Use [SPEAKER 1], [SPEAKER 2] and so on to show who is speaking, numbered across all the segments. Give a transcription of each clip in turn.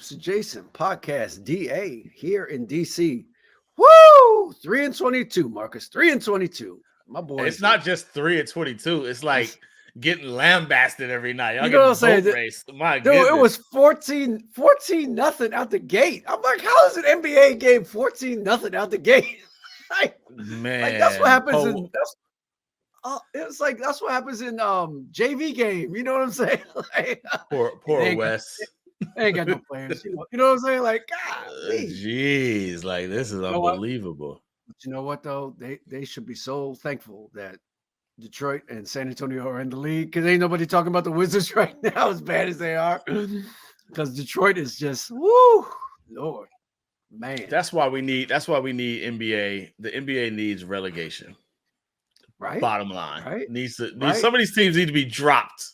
[SPEAKER 1] Hoops Adjacent Podcast DA here in DC. Woo! 3-22, Marcus. 3-22. My boys.
[SPEAKER 2] It's not just 3-22. It's like getting lambasted every night. Y'all
[SPEAKER 1] You know what I'm
[SPEAKER 2] get
[SPEAKER 1] saying?
[SPEAKER 2] boat race. My
[SPEAKER 1] Dude,
[SPEAKER 2] goodness.
[SPEAKER 1] it was 14 nothing out the gate. I'm like, how is an NBA game 14 nothing out the gate?
[SPEAKER 2] Man.
[SPEAKER 1] That's what happens in it's like that's what happens in JV game. You know what I'm saying?
[SPEAKER 2] Poor Wes.
[SPEAKER 1] They ain't got no players. You know what I'm saying? Like, God,
[SPEAKER 2] jeez, like this is unbelievable.
[SPEAKER 1] But you know what though? They should be so thankful that Detroit and San Antonio are in the league because ain't nobody talking about the Wizards right now as bad as they are. Because Detroit is just Lord, man.
[SPEAKER 2] That's why we need NBA. The NBA needs relegation.
[SPEAKER 1] Right.
[SPEAKER 2] Bottom line.
[SPEAKER 1] Right.
[SPEAKER 2] Some of these teams need to be dropped.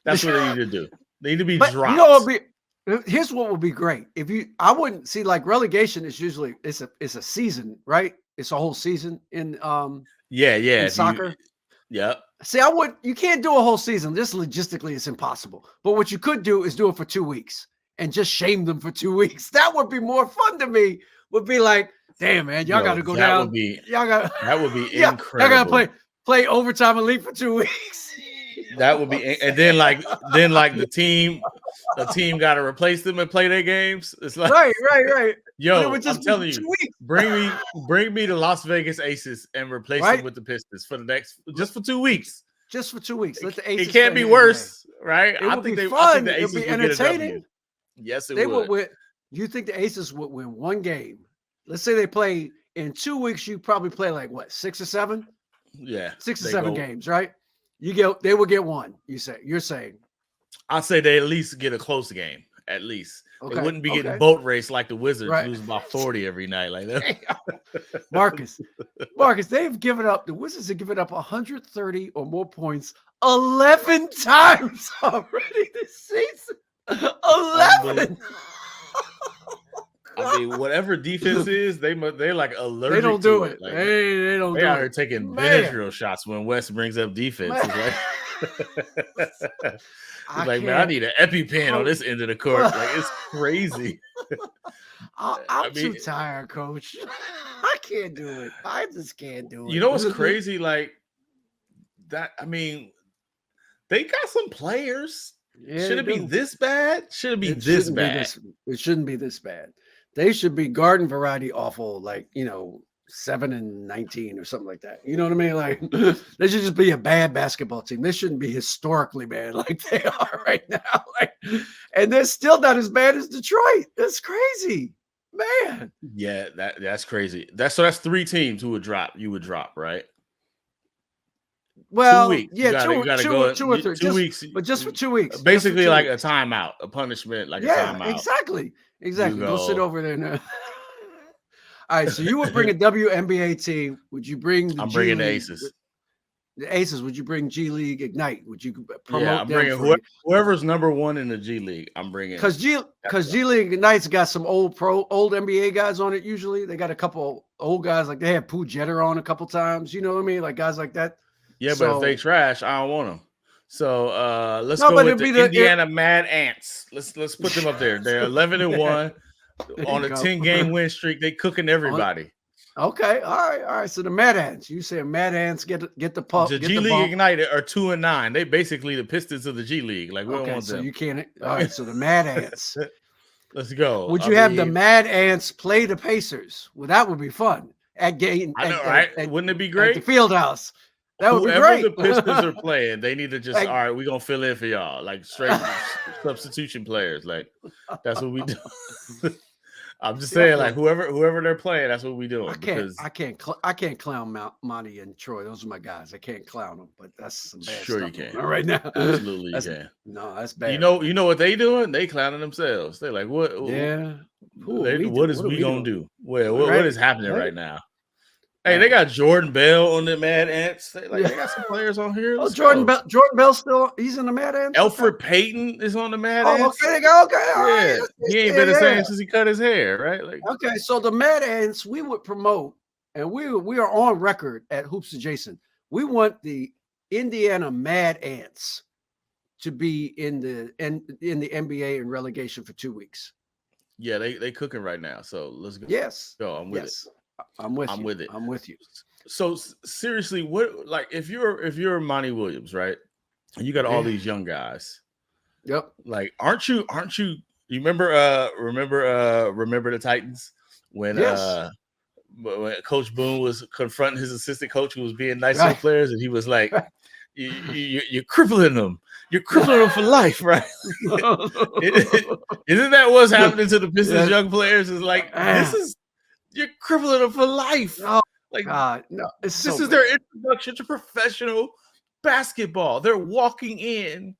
[SPEAKER 2] That's what they need to do. They need to be dropped.
[SPEAKER 1] You know here's what would be great. I wouldn't see like relegation is usually it's a season, right? It's a whole season in in soccer. See, you can't do a whole season. Just logistically, it's impossible. But what you could do is do it for 2 weeks and just shame them for 2 weeks. That would be more fun to me. Would be like, damn, man, y'all got to go down.
[SPEAKER 2] That would be incredible.
[SPEAKER 1] Y'all got to play overtime and leave for 2 weeks.
[SPEAKER 2] That would be, and then the team got to replace them and play their games. It's like
[SPEAKER 1] right.
[SPEAKER 2] Yo, I'm telling you, bring me the Las Vegas Aces and replace them with the Pistons for just for 2 weeks.
[SPEAKER 1] Just for 2 weeks. Let the Aces.
[SPEAKER 2] It can't be worse, right?
[SPEAKER 1] I think the Aces would be entertaining.
[SPEAKER 2] Yes, it would.
[SPEAKER 1] You think the Aces would win one game? Let's say they play in 2 weeks. You probably play like what, 6 or 7?
[SPEAKER 2] Yeah,
[SPEAKER 1] 6 or 7 games, right? They will get one. You're saying?
[SPEAKER 2] I'd say they at least get a close game. At least they wouldn't be getting boat race like the Wizards, losing by 40 every night like that.
[SPEAKER 1] Marcus, they've given up. The Wizards have given up 130 or more points 11 times already this season. 11.
[SPEAKER 2] I mean, whatever defense is, they're like allergic.
[SPEAKER 1] They don't do
[SPEAKER 2] it.
[SPEAKER 1] Like, they don't.
[SPEAKER 2] They out here taking Benadryl shots when West brings up defense. Like, man, I need an EpiPen on this end of the court. Like, it's crazy.
[SPEAKER 1] I'm too tired, Coach. I can't do it. I just can't do it.
[SPEAKER 2] You know what's crazy? Like that. I mean, they got some players.
[SPEAKER 1] Yeah,
[SPEAKER 2] should it be this bad? Should it be this bad?
[SPEAKER 1] It shouldn't be this bad. They should be garden variety awful, like 7-19 or something like that. You know what I mean? Like they should just be a bad basketball team. They shouldn't be historically bad like they are right now. And they're still not as bad as Detroit. That's crazy, man.
[SPEAKER 2] Yeah, that's crazy. That's 3 teams who would drop. You would drop, right?
[SPEAKER 1] Well,
[SPEAKER 2] 2 weeks.
[SPEAKER 1] Yeah,
[SPEAKER 2] you gotta go
[SPEAKER 1] 2 or 3.
[SPEAKER 2] 2 weeks,
[SPEAKER 1] but just for 2 weeks.
[SPEAKER 2] Basically, like a timeout, a punishment, like a timeout.
[SPEAKER 1] Exactly. Go sit over there now. All right, so you would bring a WNBA team. Would you bring
[SPEAKER 2] I'm bringing the Aces.
[SPEAKER 1] The Aces, would you bring G League Ignite? Would you promote
[SPEAKER 2] I'm bringing whoever's number 1 in the G League, I'm bringing.
[SPEAKER 1] Because G League Ignite's got some old NBA guys on it usually. They got a couple old guys, like they had Pooh Jeter on a couple times. You know what I mean? Like guys like that.
[SPEAKER 2] Yeah, but if they trash, I don't want them. So let's go with the Indiana Mad Ants. Let's put them up there. They're 11-1 on a 10-game win streak. They cooking everybody.
[SPEAKER 1] Okay, all right. So the Mad Ants. You say Mad Ants get the pump.
[SPEAKER 2] The G League Ignited are 2-9. They basically the Pistons of the G League. Like we don't want them.
[SPEAKER 1] So you can't. All right. So the Mad Ants.
[SPEAKER 2] Let's go.
[SPEAKER 1] Would you have the Mad Ants play the Pacers? Well, that would be fun at game.
[SPEAKER 2] I know, right? Wouldn't it be great?
[SPEAKER 1] At the field house. That would be great.
[SPEAKER 2] Whoever the Pistons are playing, they need to just all right. We're gonna fill in for y'all, like straight substitution players. Like that's what we do. I'm just saying, like whoever they're playing, that's what we doing.
[SPEAKER 1] I can't clown Monty and Troy. Those are my guys. I can't clown them, but that's some bad stuff.
[SPEAKER 2] You can.
[SPEAKER 1] All right now,
[SPEAKER 2] absolutely you can.
[SPEAKER 1] No, that's bad.
[SPEAKER 2] You know what they doing? They clowning themselves. They're like, what?
[SPEAKER 1] Yeah.
[SPEAKER 2] What is we gonna do? Well, what is happening right now? Hey, they got Jordan Bell on the Mad Ants. They got some players on here.
[SPEAKER 1] Jordan Bell still he's in the Mad Ants.
[SPEAKER 2] Elfrid Payton is on the Mad Ants.
[SPEAKER 1] Okay.
[SPEAKER 2] Yeah, he ain't been the same since he cut his hair, right? Like,
[SPEAKER 1] okay, so the Mad Ants we would promote, and we are on record at Hoops Adjacent. We want the Indiana Mad Ants to be in the NBA in relegation for 2 weeks.
[SPEAKER 2] Yeah, they cooking right now. So let's go.
[SPEAKER 1] Yes.
[SPEAKER 2] Go. I'm with it.
[SPEAKER 1] I'm with
[SPEAKER 2] I'm
[SPEAKER 1] you.
[SPEAKER 2] with it.
[SPEAKER 1] I'm with you.
[SPEAKER 2] So seriously, what like if you're Monty Williams, right? And you got all these young guys.
[SPEAKER 1] Yep.
[SPEAKER 2] Like, aren't you you remember remember the Titans when Coach Boone was confronting his assistant coach who was being nice to the players, and he was like, you're crippling them. You're crippling them for life, right? Isn't that what's happening to the Pistons young players? Is like, you're crippling them for life.
[SPEAKER 1] Oh,
[SPEAKER 2] like,
[SPEAKER 1] God, no,
[SPEAKER 2] this is their introduction to professional basketball. They're walking in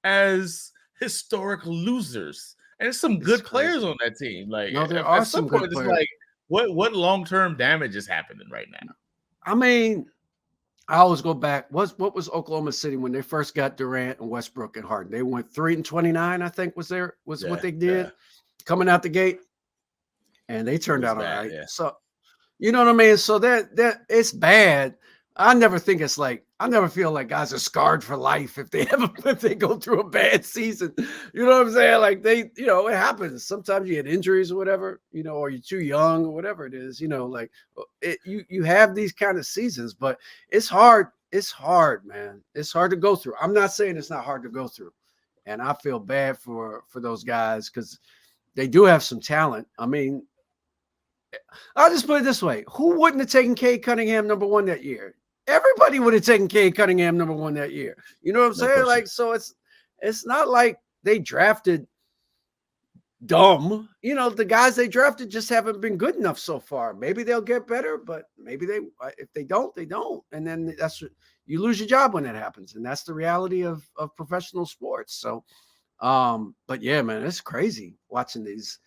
[SPEAKER 2] as historic losers, and there's some good players on that team. Like,
[SPEAKER 1] no, there are
[SPEAKER 2] at some point, it's like, what long-term damage is happening right now?
[SPEAKER 1] I mean, I always go back. What was Oklahoma City when they first got Durant and Westbrook and Harden? They went 3-29, I think was what they did coming out the gate, and they turned out all right.
[SPEAKER 2] Yeah.
[SPEAKER 1] So, you know what I mean? So that it's bad. I never feel like guys are scarred for life if they go through a bad season. You know what I'm saying? Like it happens. Sometimes you get injuries or whatever, or you're too young or whatever it is, like you have these kind of seasons, but it's hard. It's hard, man. It's hard to go through. I'm not saying it's not hard to go through. And I feel bad for those guys because they do have some talent. I mean, I'll just put it this way. Who wouldn't have taken Cade Cunningham number 1 that year? Everybody would have taken Cade Cunningham number 1 that year. You know what I'm saying? Like, so it's not like they drafted dumb. The guys they drafted just haven't been good enough so far. Maybe they'll get better, but maybe if they don't, they don't. And then you lose your job when that happens. And that's the reality of professional sports. So, but yeah, man, it's crazy watching these.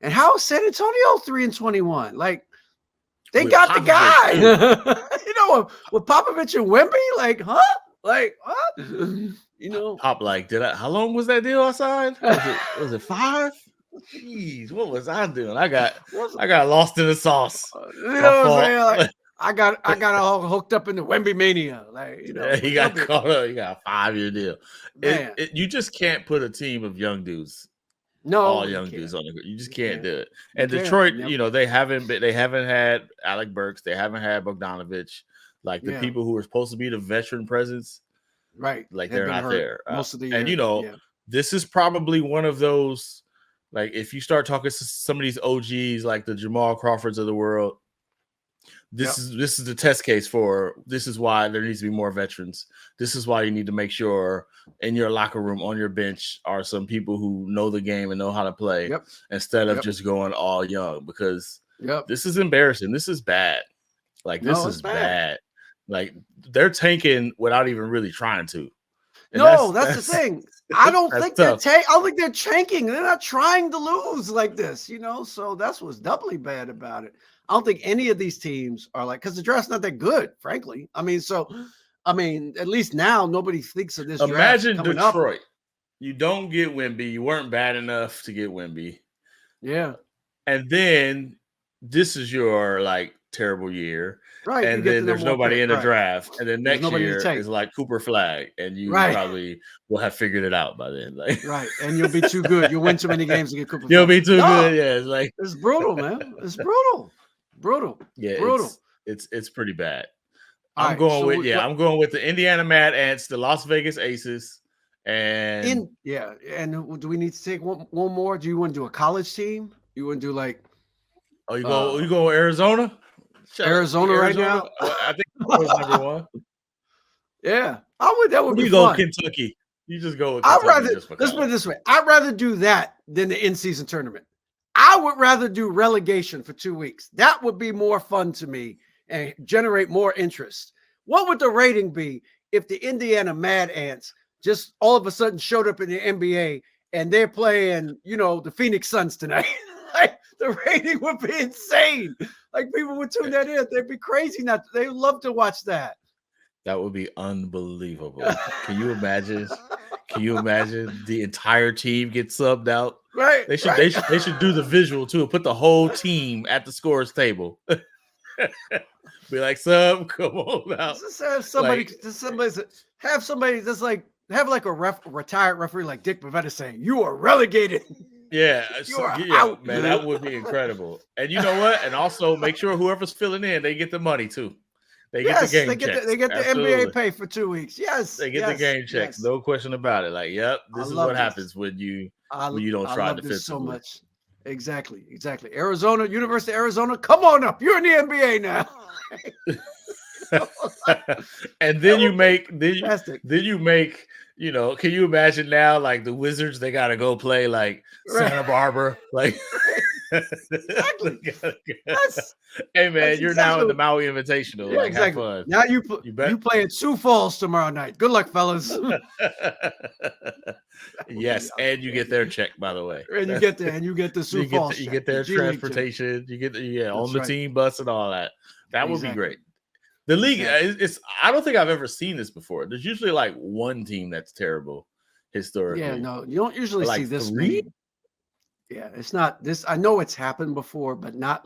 [SPEAKER 1] And how is San Antonio 3-21? Like, they got Popovich, the guy. With Popovich and Wemby, like, huh? Like, what?
[SPEAKER 2] Pop, like, how long was that deal outside? Was it 5? Jeez, what was I doing? I got lost in the sauce.
[SPEAKER 1] You know what I'm saying? Like, I got all hooked up in the Wemby mania. Like,
[SPEAKER 2] he got caught up. He got a 5-year deal. You just can't put a team of young dudes.
[SPEAKER 1] No,
[SPEAKER 2] all young dudes on the you just can't do it. And Detroit, they haven't had Alec Burks, they haven't had Bogdanovich, like the people who are supposed to be the veteran presence,
[SPEAKER 1] right?
[SPEAKER 2] Like they're not there
[SPEAKER 1] most of the year.
[SPEAKER 2] And this is probably one of those, like if you start talking to some of these OGs, like the Jamal Crawfords of the world, this is the test case for this is why there needs to be more veterans. This is why you need to make sure in your locker room, on your bench, are some people who know the game and know how to play instead of just going all young, because this is embarrassing. This is bad. Like, this is bad. Like, they're tanking without even really trying to.
[SPEAKER 1] And that's the thing. I don't think I don't think they're tanking. They're not trying to lose like this, So that's what's doubly bad about it. I don't think any of these teams are like, because the draft's not that good, frankly. I mean, at least now nobody thinks of this.
[SPEAKER 2] Imagine Detroit. Up. You don't get Wemby. You weren't bad enough to get Wemby.
[SPEAKER 1] Yeah.
[SPEAKER 2] And then this is your terrible year.
[SPEAKER 1] Right.
[SPEAKER 2] And then there's nobody in the draft. And then next year is like Cooper Flag. And you probably will have figured it out by then.
[SPEAKER 1] Right. And you'll be too good. You'll win too many games to get Cooper Flag.
[SPEAKER 2] You'll be too good. Yeah.
[SPEAKER 1] It's brutal, man. It's brutal. Brutal.
[SPEAKER 2] Yeah.
[SPEAKER 1] Brutal.
[SPEAKER 2] It's pretty bad. I'm going with the Indiana Mad Ants, the Las Vegas Aces, and
[SPEAKER 1] And do we need to take one more? Do you want to do a college team? You want to do
[SPEAKER 2] you go with Arizona?
[SPEAKER 1] Arizona right now?
[SPEAKER 2] I think that was number 1.
[SPEAKER 1] Yeah, I would. That would be
[SPEAKER 2] fun.
[SPEAKER 1] Go
[SPEAKER 2] Kentucky. You just go with Kentucky.
[SPEAKER 1] Let's put it this way: I'd rather do that than the in-season tournament. I would rather do relegation for 2 weeks. That would be more fun to me and generate more interest. What would the rating be if the Indiana Mad Ants just all of a sudden showed up in the NBA and they're playing, the Phoenix Suns tonight? The rating would be insane. People would tune that in. They'd be crazy. They love to watch that.
[SPEAKER 2] That would be unbelievable. Can you imagine? Can you imagine the entire team get subbed out?
[SPEAKER 1] Right.
[SPEAKER 2] They should do the visual too. Put the whole team at the scorer's table. Be like, sub, come on out.
[SPEAKER 1] Just have somebody have a retired referee like Dick Bavetta saying, "You are relegated."
[SPEAKER 2] Yeah,
[SPEAKER 1] out.
[SPEAKER 2] man, that would be incredible. And you know what? And also make sure whoever's filling in, they get the money too. They get the game checks.
[SPEAKER 1] They get the NBA pay for 2 weeks. Yes,
[SPEAKER 2] they get the game checks.
[SPEAKER 1] Yes.
[SPEAKER 2] No question about it. Like, yep, this is what happens when you don't try defensively.
[SPEAKER 1] This so much. Exactly. Arizona, University of Arizona, come on up. You're in the NBA now.
[SPEAKER 2] And then you make, you know, can you imagine now, like the Wizards, they got to go play like Santa Barbara, like.
[SPEAKER 1] Exactly.
[SPEAKER 2] Hey man, you're now in the Maui Invitational. Like, have fun.
[SPEAKER 1] Now you play at Sioux Falls tomorrow night. Good luck, fellas.
[SPEAKER 2] Yes, and you get their check, by the way.
[SPEAKER 1] And you get the Sioux Falls.
[SPEAKER 2] You get their transportation. You get on the team bus and all that. That would be great. The league, I don't think I've ever seen this before. There's usually like one team that's terrible historically.
[SPEAKER 1] Yeah, no, you don't usually see this.
[SPEAKER 2] 3?
[SPEAKER 1] Yeah, it's not this. I know it's happened before, but not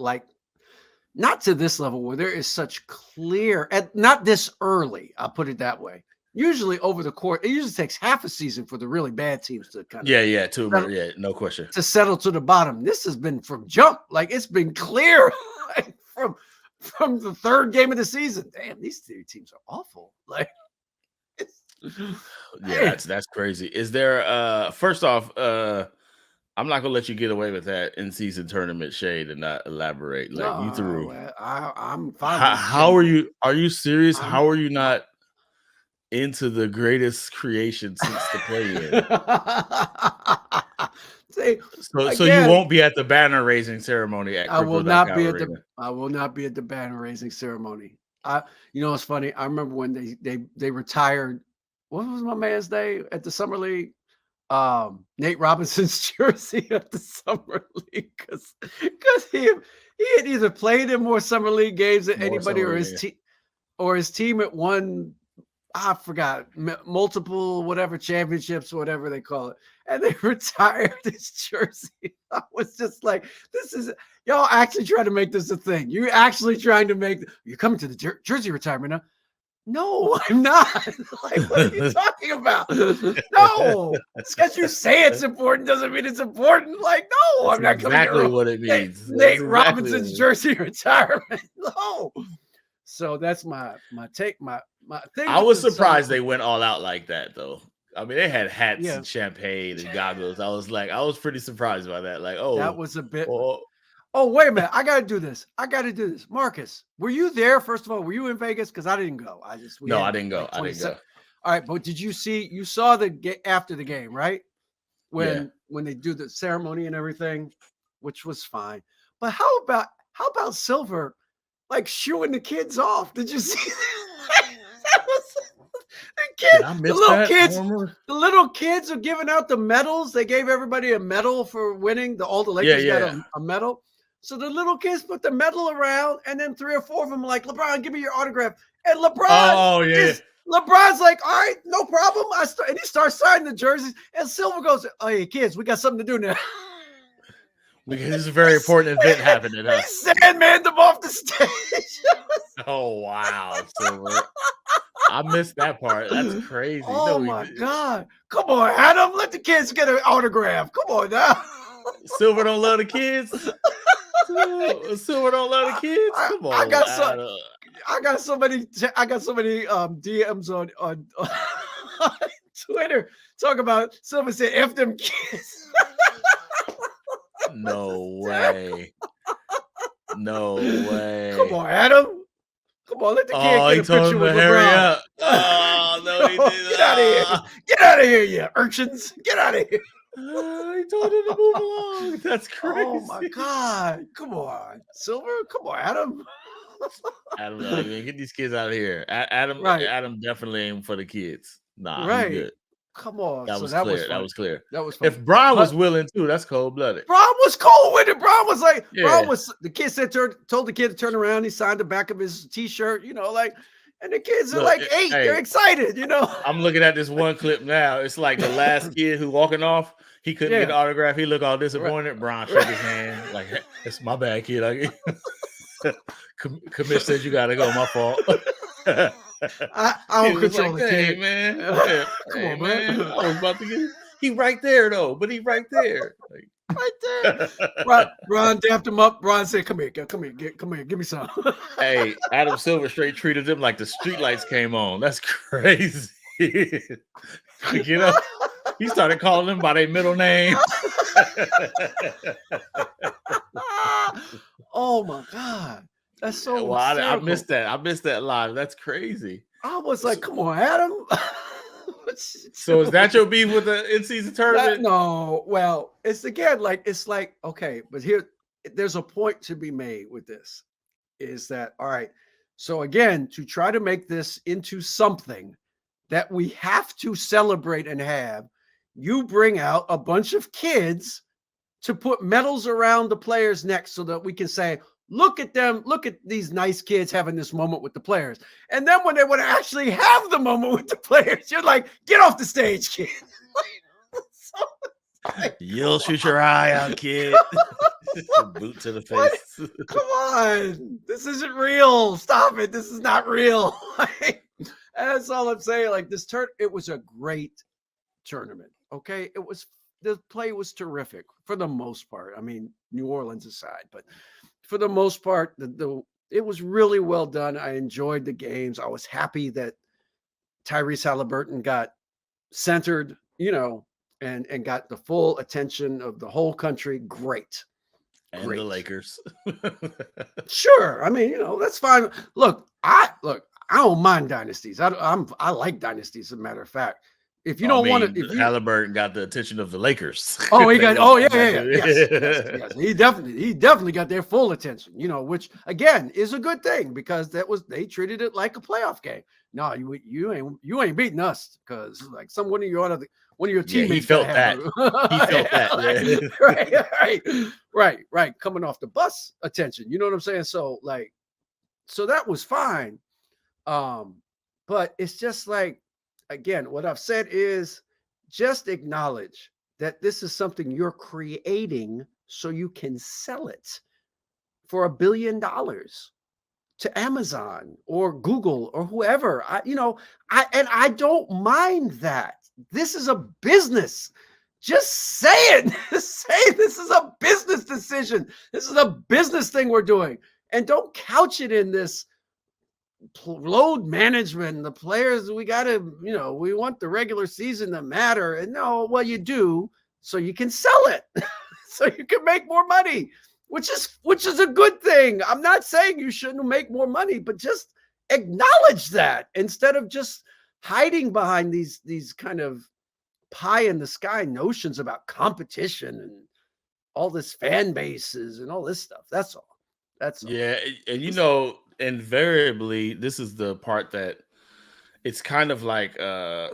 [SPEAKER 1] to this level where there is such clear, and not this early. I'll put it that way. Usually over the course, it usually takes half a season for the really bad teams to kind of
[SPEAKER 2] no question,
[SPEAKER 1] to settle to the bottom. This has been from jump, like it's been clear from the third game of the season. Damn, these 3 teams are awful. Like,
[SPEAKER 2] that's crazy. Is there first off, I'm not gonna let you get away with that in-season tournament shade and not elaborate. Like, you threw.
[SPEAKER 1] I'm fine.
[SPEAKER 2] How are you? Are you serious? How are you not into the greatest creation since the play-in? So you won't be at the banner raising ceremony at.
[SPEAKER 1] I will not be at the banner raising ceremony. You know, it's funny. I remember when they retired. What was my man's day at the Summer League? Nate Robinson's jersey at the Summer League because he had either played in more Summer League games than anybody, or his team had won, I forgot, multiple whatever championships, whatever they call it, and they retired his jersey. I was just like, this is, y'all actually trying to make this a thing. You're actually trying to make, you're coming to the jersey retirement now. No, I'm not. Like, what are you talking about? No, it's because you say it's important doesn't mean it's important. Like, no, I'm not coming.
[SPEAKER 2] Exactly what it means.
[SPEAKER 1] Nate Robinson's jersey retirement. No. So that's my take. My thing.
[SPEAKER 2] I was surprised they went all out like that, though. I mean, they had hats and champagne and goggles. I was pretty surprised by that. Like, oh,
[SPEAKER 1] that was a bit. Oh, wait a minute. I got to do this. Marcus, were you there? First of all, were you in Vegas? Because I didn't go. I didn't go. I didn't go. All right. But you saw after the game, right? When they do the ceremony and everything, which was fine. But how about Silver, like, shooing the kids off? Did you see that? The little kids are giving out the medals. They gave everybody a medal for winning. All the Lakers got a medal. So the little kids put the medal around, and then 3 or 4 of them were like, LeBron, give me your autograph. And LeBron's like, all right, no problem. And he starts signing the jerseys. And Silver goes, oh, hey, kids, we got something to do now.
[SPEAKER 2] Because there's a very important event happening.
[SPEAKER 1] He Sandman'd them off the stage.
[SPEAKER 2] Oh, wow, Silver. I missed that part. That's crazy.
[SPEAKER 1] Oh, my God. Come on, Adam. Let the kids get an autograph. Come on now.
[SPEAKER 2] Silver don't love the kids. Silver don't love the kids. Come on.
[SPEAKER 1] I got so many DMs on Twitter talk about Silver said F them kids.
[SPEAKER 2] No way.
[SPEAKER 1] Come on, Adam. Come on, let the kid get a picture with LeBron.
[SPEAKER 2] Oh, no, he didn't.
[SPEAKER 1] Get out of here. Get out of here, you urchins. Get out of here.
[SPEAKER 2] He told him to move along. That's crazy.
[SPEAKER 1] Oh, my God. Come on, Silver. Come on, Adam.
[SPEAKER 2] Adam, get these kids out of here. Adam definitely aimed for the kids. Nah, right. Good.
[SPEAKER 1] Come on.
[SPEAKER 2] That was clear.
[SPEAKER 1] That was funny.
[SPEAKER 2] If Bron was willing too, that's cold-blooded.
[SPEAKER 1] Bron was cold with it. Bron was like, the kid told the kid to turn around. He signed the back of his T-shirt, and the kids are like 8. They're excited,
[SPEAKER 2] I'm looking at this one clip now. It's like the last kid who walking off. He couldn't get an autograph. He looked all disappointed. Right. Bron shook his hand. Like, it's my bad, kid. Commish said you got to go. My fault.
[SPEAKER 1] I don't control the kid.
[SPEAKER 2] Hey, man. Come on, man. I was about to get. He right there though, but he right there. Like,
[SPEAKER 1] Right there. Ron dapped him up. Ron said, come here, give me some.
[SPEAKER 2] Hey, Adam Silver straight treated them like the streetlights came on. That's crazy. You know, he started calling them by their middle name.
[SPEAKER 1] Oh my God. That's so
[SPEAKER 2] well, I missed that. I missed that live. That's crazy.
[SPEAKER 1] I was like, come on, Adam.
[SPEAKER 2] So is that your beef with the in-season tournament?
[SPEAKER 1] No. Well, it's again like okay, but there's a point to be made with this. Is that all right? So again, to try to make this into something that we have to celebrate and have, you bring out a bunch of kids to put medals around the players' necks so that we can say, look at them, look at these nice kids having this moment with the players. And then when they would actually have the moment with the players, you're like, get off the stage, kid.
[SPEAKER 2] You'll shoot your eye out, kid. Boot to the face.
[SPEAKER 1] Come on. This isn't real. Stop it. This is not real. That's all I'm saying. Like it was a great tournament. Okay. The play was terrific for the most part. I mean, New Orleans aside, but for the most part, it was really well done. I enjoyed the games. I was happy that Tyrese Halliburton got centered, and got the full attention of the whole country. Great.
[SPEAKER 2] And the Lakers.
[SPEAKER 1] Sure. I mean, that's fine. Look, I don't mind dynasties. I like dynasties, as a matter of fact. If you don't want to,
[SPEAKER 2] Halliburton got the attention of the Lakers.
[SPEAKER 1] Oh, he got. Oh, yeah. Yes. He definitely got their full attention. Which again is a good thing because they treated it like a playoff game. No, you ain't beating us because like one of your teammates.
[SPEAKER 2] He felt that. He felt
[SPEAKER 1] that. Right. Coming off the bus attention. You know what I'm saying? So that was fine. But it's just like. Again, what I've said is just acknowledge that this is something you're creating so you can sell it for $1 billion to Amazon or Google or whoever. I don't mind that. This is a business. Just say it. Say this is a business decision. This is a business thing we're doing. And don't couch it in this load management. The players, we we want the regular season to matter. And you do so you can sell it, so you can make more money, which is a good thing. I'm not saying you shouldn't make more money, but just acknowledge that instead of just hiding behind these kind of pie in the sky notions about competition and all this fan bases and all this stuff. That's all.
[SPEAKER 2] Yeah, and invariably, this is the part that it's kind of like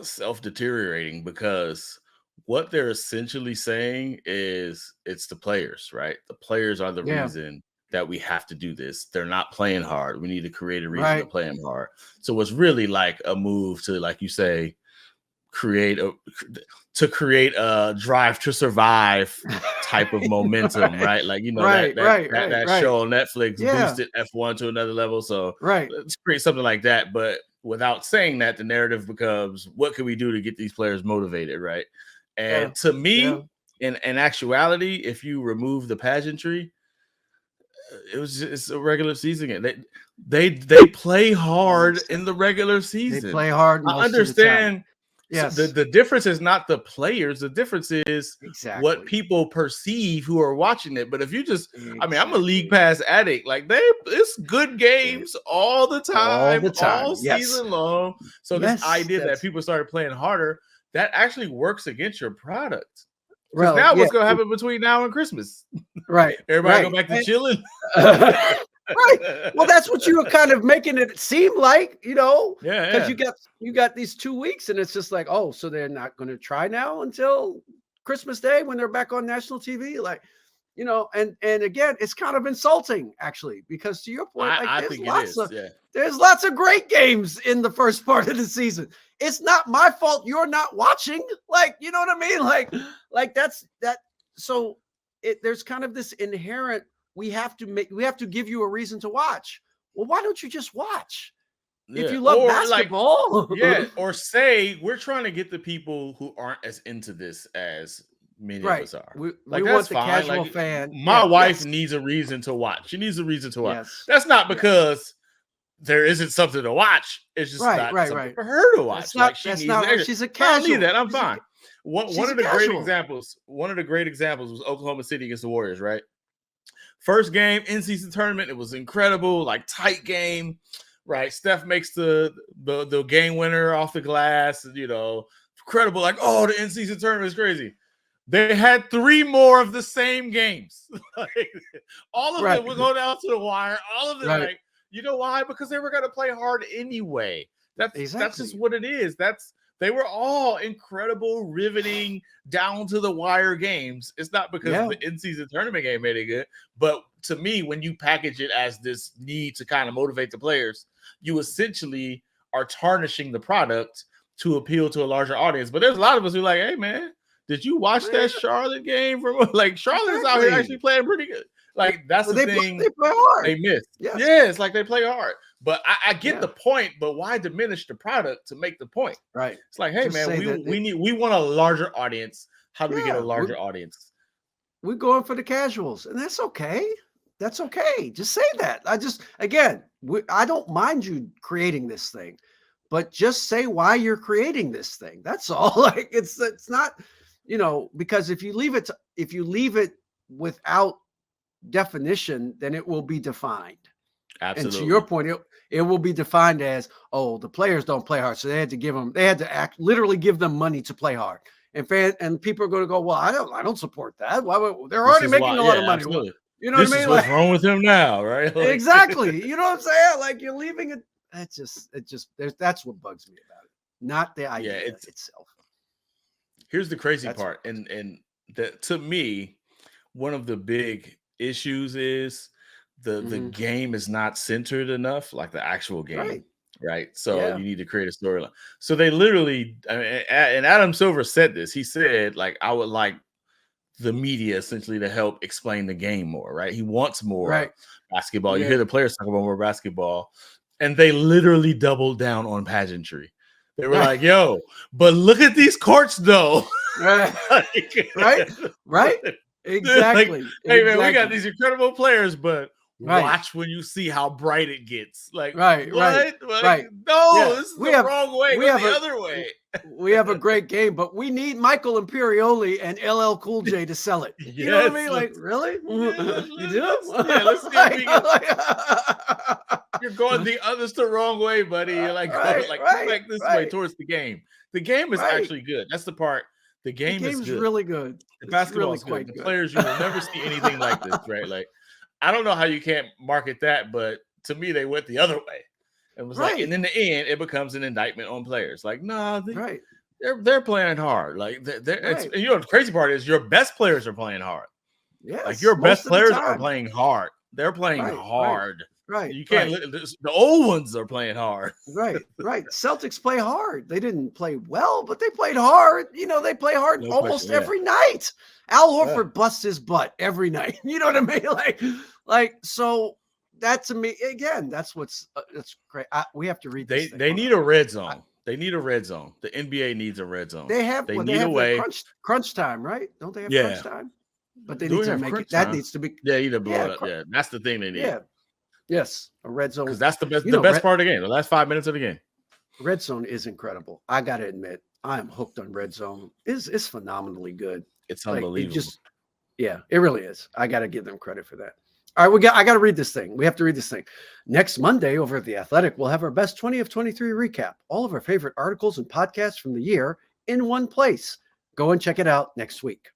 [SPEAKER 2] self-deteriorating because what they're essentially saying is it's the players, right? The players are the reason that we have to do this. They're not playing hard. We need to create a reason to play them hard. So it's really like a move to, like you say, create a drive to survive type of momentum, right? Like that show on Netflix boosted F1 to another level. So let's create something like that. But without saying that, the narrative becomes what can we do to get these players motivated, right? And to me, in actuality, if you remove the pageantry, it's a regular season game. They play hard in the regular season.
[SPEAKER 1] They play hard.
[SPEAKER 2] I understand. Yes. So the difference is not the players. The difference is what people perceive who are watching it. But if you just, I'm a league pass addict. Like it's good games all the time, all season long. So this idea that people started playing harder, that actually works against your product. Because now what's going to happen between now and Christmas?
[SPEAKER 1] Right.
[SPEAKER 2] Everybody go back to chilling.
[SPEAKER 1] Right. Well, that's what you were kind of making it seem like, because you got these 2 weeks and it's just like, oh, so they're not going to try now until Christmas Day when they're back on national TV. Like, and again, it's kind of insulting actually, because to your point, there's lots of great games in the first part of the season. It's not my fault you're not watching. Like, you know what I mean? Like that's that. So there's kind of this inherent, we have to give you a reason to watch. Well, why don't you just watch? If you love basketball,
[SPEAKER 2] or say we're trying to get the people who aren't as into this as Many of us are.
[SPEAKER 1] We want the
[SPEAKER 2] fine.
[SPEAKER 1] casual fan.
[SPEAKER 2] My wife needs a reason to watch. She needs a reason to watch.
[SPEAKER 1] Yes.
[SPEAKER 2] That's not because there isn't something to watch. It's just not something for her to watch. She's
[SPEAKER 1] a casual.
[SPEAKER 2] I don't need that. I'm fine. One of the great examples was Oklahoma City against the Warriors, right? First game, in-season tournament. It was incredible, tight game, right? Steph makes the game winner off the glass, incredible. The in-season tournament is crazy. They had 3 more of the same games. All of them were going down to the wire. All of them, you know why? Because they were going to play hard anyway. That's just what it is. They were all incredible, riveting, down to the wire games. It's not because the in-season tournament game made it good, but to me, when you package it as this need to kind of motivate the players, you essentially are tarnishing the product to appeal to a larger audience. But there's a lot of us who are like, hey man, did you watch that Charlotte game? Charlotte's out here actually playing pretty good. That's the thing.
[SPEAKER 1] They play hard.
[SPEAKER 2] They miss. Yes. Yeah, it's they play hard. But I get the point, but why diminish the product to make the point?
[SPEAKER 1] Right.
[SPEAKER 2] It's hey man, we want a larger audience. How do we get a larger audience?
[SPEAKER 1] We're going for the casuals, and that's okay. That's okay. Just say that. I don't mind you creating this thing, but just say why you're creating this thing. That's all. It's not, because if you leave it without definition, then it will be defined.
[SPEAKER 2] Absolutely.
[SPEAKER 1] And to your point, it will be defined as, the players don't play hard, so they had to literally give them money to play hard. And people are going to go, well, I don't support that. Why they're already making a lot of money.
[SPEAKER 2] Absolutely.
[SPEAKER 1] You know what I mean?
[SPEAKER 2] What's wrong with him now, right?
[SPEAKER 1] Exactly. You know what I'm saying? You're leaving it. That's what bugs me about it, not the idea itself.
[SPEAKER 2] Here's the crazy part, and to me, one of the big issues is the game is not centered enough, the actual game, right? So you need to create a storyline. So they literally, and Adam Silver said this. He said, I would like the media essentially to help explain the game more, right? He wants more basketball. You hear the players talk about more basketball, and they literally doubled down on pageantry. They were like, yo, but look at these courts though.
[SPEAKER 1] Right. Exactly.
[SPEAKER 2] Hey man, we got these incredible players, but watch when you see how bright it gets. No, this is the wrong way. We have the other way.
[SPEAKER 1] We have a great game, but we need Michael Imperioli and LL Cool J to sell it. You know what I mean? Really? You do?
[SPEAKER 2] Let's see if we can. You're going the wrong way, buddy. You're going this way towards the game. The game is actually good. That's the part. The game is good.
[SPEAKER 1] Really good.
[SPEAKER 2] The basketball is good. The players, you will never see anything like this, right? I don't know how you can't market that, but to me, they went the other way. It was and in the end, it becomes an indictment on players. They're playing hard. The crazy part is your best players are playing hard.
[SPEAKER 1] Yes,
[SPEAKER 2] your best players are playing hard. They're playing hard.
[SPEAKER 1] Right.
[SPEAKER 2] You can't. The old ones are playing hard.
[SPEAKER 1] Right. Celtics play hard. They didn't play well, but they played hard. They play hard almost every night. Al Horford busts his butt every night. You know what I mean? So that to me, again, that's great. We have to read this.
[SPEAKER 2] They need a red zone. They need a red zone. The NBA needs a red zone.
[SPEAKER 1] They need a way. Crunch time, right? Don't they have crunch time? But they need to make it. That needs to be.
[SPEAKER 2] Yeah, either blow it up. Yeah, that's the thing they need.
[SPEAKER 1] Yeah. Yes, a red zone.
[SPEAKER 2] Because that's the best. The best part of the game. The last 5 minutes of the game.
[SPEAKER 1] Red zone is incredible. I got to admit, I am hooked on red zone. It's phenomenally good.
[SPEAKER 2] It's unbelievable.
[SPEAKER 1] It really is. I got to give them credit for that. All right, I got to read this thing. We have to read this thing. Next Monday over at The Athletic, we'll have our best 20 of 23 recap. All of our favorite articles and podcasts from the year in one place. Go and check it out next week.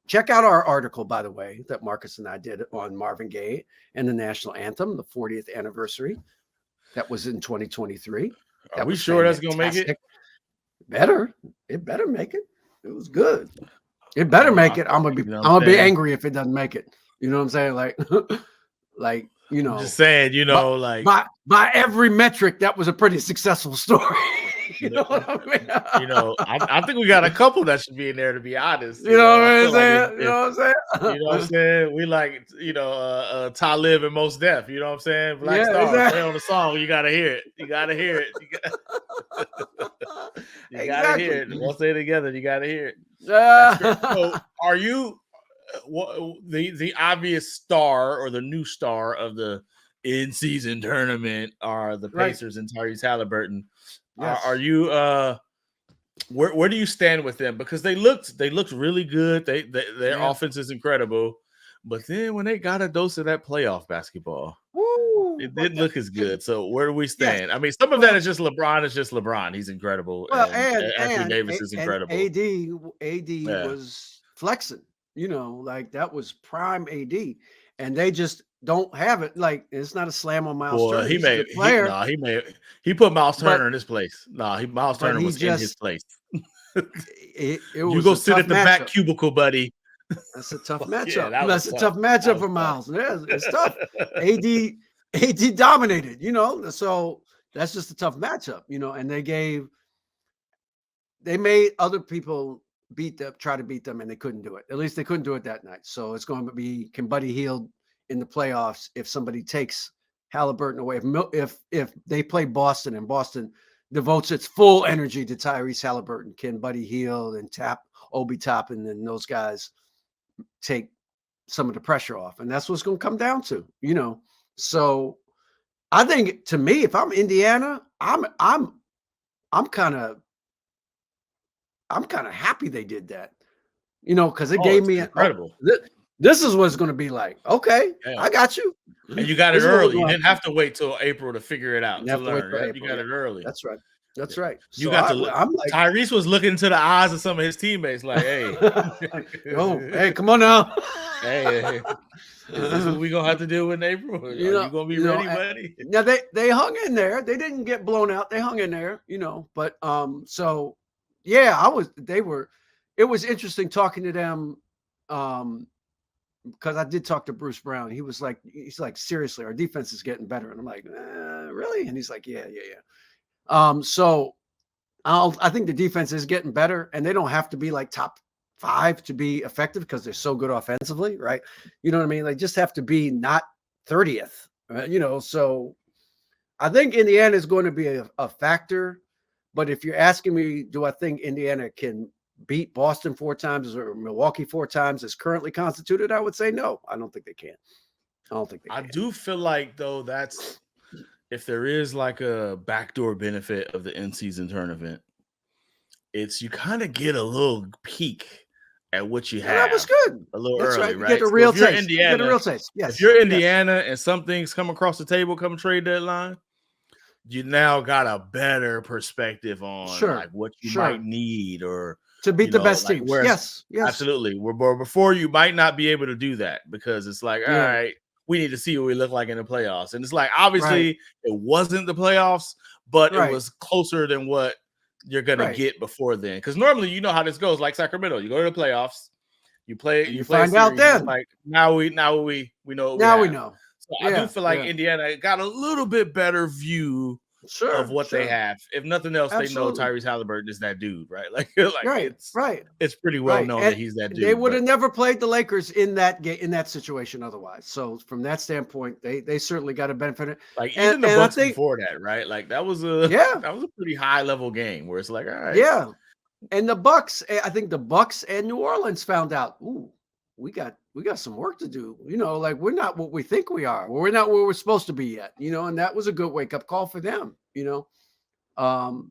[SPEAKER 1] Check out our article, by the way, that Marcus and I did on Marvin Gaye and the national anthem, the 40th anniversary. That was in 2023.
[SPEAKER 2] Are we sure that's going to make it?
[SPEAKER 1] It better make it. It was good. It better make it. I'm gonna be angry if it doesn't make it. You know what I'm saying? I'm
[SPEAKER 2] just saying,
[SPEAKER 1] by every metric, that was a pretty successful story. You know what I mean?
[SPEAKER 2] I think we got a couple that should be in there, to be honest.
[SPEAKER 1] You know what I'm saying? You know
[SPEAKER 2] what I'm saying? We Talib and Mos Def. You know what I'm saying? Black Star, play on the song. You gotta hear it. You gotta hear it. You gotta hear it. We'll say it together. You gotta hear it. That's great. So, are you the obvious star or the new star of the in-season tournament are the Pacers and Tyrese Halliburton? Yes. Are you where do you stand with them? Because they looked really good. Their offense is incredible. But then when they got a dose of that playoff basketball, it didn't look as good. So where do we stand? Yes. I mean, some of that is just LeBron. It's just LeBron. He's incredible.
[SPEAKER 1] Well,
[SPEAKER 2] and Anthony Davis is incredible.
[SPEAKER 1] AD was flexing. You know, like that was prime AD, and they just don't have it. Like it's not a slam on Miles Turner.
[SPEAKER 2] He put Miles Turner in his place. Miles Turner was in his place. You go sit at the back cubicle, buddy.
[SPEAKER 1] That's a tough matchup. That's a tough matchup for Miles. Yeah, it's tough. AD dominated, you know, so that's just a tough matchup, you know, and they made other people try to beat them, and they couldn't do it. At least they couldn't do it that night. So it's going to be, can Buddy Hield in the playoffs if somebody takes Halliburton away? If they play Boston and Boston devotes its full energy to Tyrese Halliburton, can Buddy Hield and Obi Toppin and those guys take some of the pressure off? And that's what's going to come down to, you know. So I think, to me, if I'm Indiana, I'm kind of happy they did that, you know, because it gave me
[SPEAKER 2] incredible.
[SPEAKER 1] This is what it's going to be like. Okay, I got you.
[SPEAKER 2] And you got it early. You didn't have to wait till April to figure it out. You got it early.
[SPEAKER 1] That's right. That's right.
[SPEAKER 2] You so got to look. I'm like, Tyrese was looking into the eyes of some of his teammates, like, "Hey,
[SPEAKER 1] hey, come on now.
[SPEAKER 2] Hey, is this what we gonna have to do in April? You gonna be ready, buddy?"
[SPEAKER 1] Now they hung in there. They didn't get blown out. They hung in there, you know. But so yeah, it was interesting talking to them, because I did talk to Bruce Brown. He's like, seriously, our defense is getting better, and I'm like, really? And he's like, yeah. So I think the defense is getting better, and they don't have to be like top 5 to be effective because they're so good offensively, right? You know what I mean? They just have to be not 30th, you know? So I think Indiana is going to be a factor, but if you're asking me, do I think Indiana can beat Boston 4 times or Milwaukee 4 times as currently constituted? I would say no. I don't think they can. I
[SPEAKER 2] do feel like, though, that's if there is like a backdoor benefit of the in-season tournament, it's you kind of get a little peek at what you have.
[SPEAKER 1] That was good.
[SPEAKER 2] A little early, right?
[SPEAKER 1] You get a real taste. Yes.
[SPEAKER 2] If you're Indiana and some things come across the table come trade deadline, you now got a better perspective on like what you might need or
[SPEAKER 1] to beat the best teams. Yes,
[SPEAKER 2] absolutely. But before, you might not be able to do that because it's like, all right, we need to see what we look like in the playoffs. And it's like, obviously, it wasn't the playoffs, but it was closer than what you're going to get before then. Because normally, you know how this goes, like Sacramento. You go to the playoffs, you play
[SPEAKER 1] find out then.
[SPEAKER 2] Like, now we know what
[SPEAKER 1] we know.
[SPEAKER 2] So I do feel like Indiana got a little bit better view of what they have. If nothing else, they know Tyrese Halliburton is that dude, right? It's pretty well known that he's that dude.
[SPEAKER 1] They would have never played the Lakers in that situation otherwise. So from that standpoint, they certainly got a benefit.
[SPEAKER 2] Like even the Bucks before that, right? Like that was a pretty high level game where it's like, all right,
[SPEAKER 1] And the Bucks, I think the Bucks and New Orleans found out, ooh, we got some work to do. You know, like we're not what we think we are. We're not where we're supposed to be yet. You know, and that was a good wake up call for them. You know,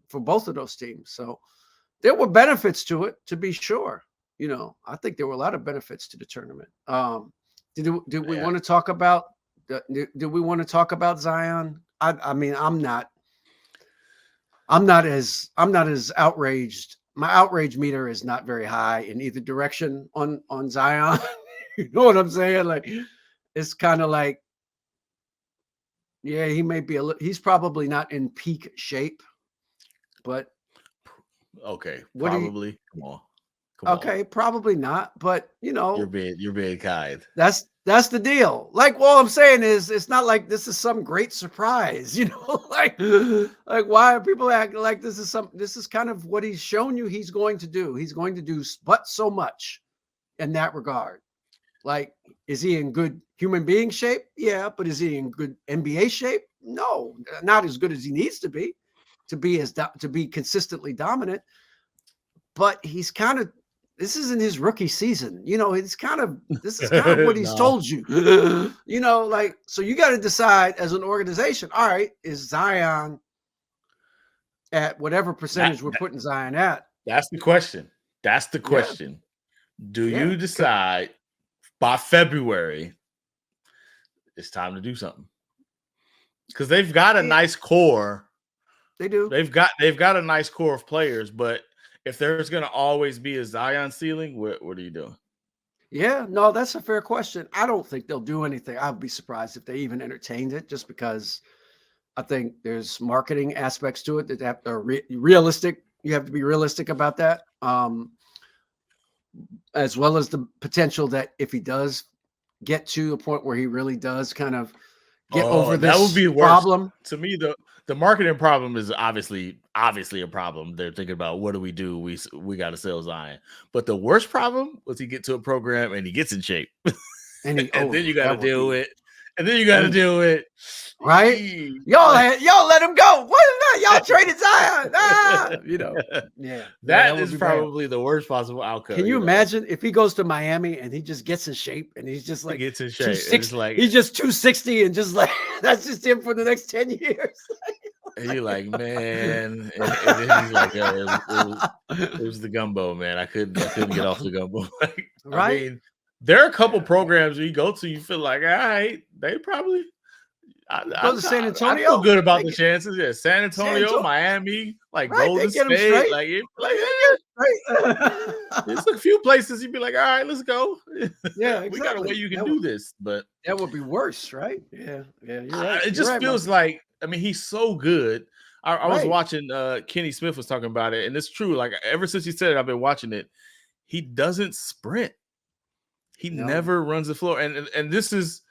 [SPEAKER 1] for both of those teams. So there were benefits to it, to be sure. You know, I think there were a lot of benefits to the tournament. Did we want to talk about? Did we want to talk about Zion? I mean, I'm not as outraged. My outrage meter is not very high in either direction on Zion. You know what I'm saying? Like, it's kind of like, yeah, he may be he's probably not in peak shape, but
[SPEAKER 2] okay, probably. Come
[SPEAKER 1] on. Probably not, but you know,
[SPEAKER 2] you're being kind.
[SPEAKER 1] That's the deal. Like, all I'm saying is, it's not like this is some great surprise, you know. like why are people acting like this is kind of what he's shown you he's going to do. He's going to do but so much in that regard. Like, is he in good human being shape? Yeah, but is he in good NBA shape? No, not as good as he needs to be consistently dominant. But he's kind of this isn't his rookie season. This is kind of what he's told you. So you got to decide as an organization, all right, is Zion at whatever percentage we're putting Zion at?
[SPEAKER 2] That's the question. Do you decide by February it's time to do something? Because they've got a nice core.
[SPEAKER 1] They do.
[SPEAKER 2] They've got a nice core of players, but if there's going to always be a Zion ceiling, what are you doing?
[SPEAKER 1] Yeah, no, that's a fair question. I don't think they'll do anything. I'd be surprised if they even entertained it, just because I think there's marketing aspects to it that have to realistic. You have to be realistic about that, as well as the potential that if he does get to a point where he really does kind of get over this
[SPEAKER 2] that would be worse.
[SPEAKER 1] Problem.
[SPEAKER 2] To me, the marketing problem is obviously a problem. They're thinking about, what do? We got to sell Zion. But the worst problem was he get to a program and he gets in shape. And then you got to deal with it. And then you got to deal with it.
[SPEAKER 1] Right? Y'all let him go. What is that? Y'all traded Zion. Yeah.
[SPEAKER 2] That is probably the worst possible outcome.
[SPEAKER 1] Can you imagine if he goes to Miami and he just gets in shape and he's just like,
[SPEAKER 2] he gets in shape.
[SPEAKER 1] He's just 260 and just like, that's just him for the next 10 years.
[SPEAKER 2] And you're like, man. And then he's like, it was the gumbo, man. I couldn't get off the gumbo.
[SPEAKER 1] Right.
[SPEAKER 2] I mean, there are a couple programs you go to, you feel like, all right, they probably
[SPEAKER 1] go to San Antonio.
[SPEAKER 2] I feel good about the chances. Yeah, San Antonio, Miami, like Golden State, like there's a few places you'd be like, all right, let's go.
[SPEAKER 1] Yeah, exactly.
[SPEAKER 2] We got a way you can do this, but
[SPEAKER 1] that would be worse, right? Yeah, you're right.
[SPEAKER 2] It just feels like, I mean, he's so good. I was watching Kenny Smith was talking about it, and it's true. Like, ever since he said it, I've been watching it. He doesn't sprint. He never runs the floor, and this is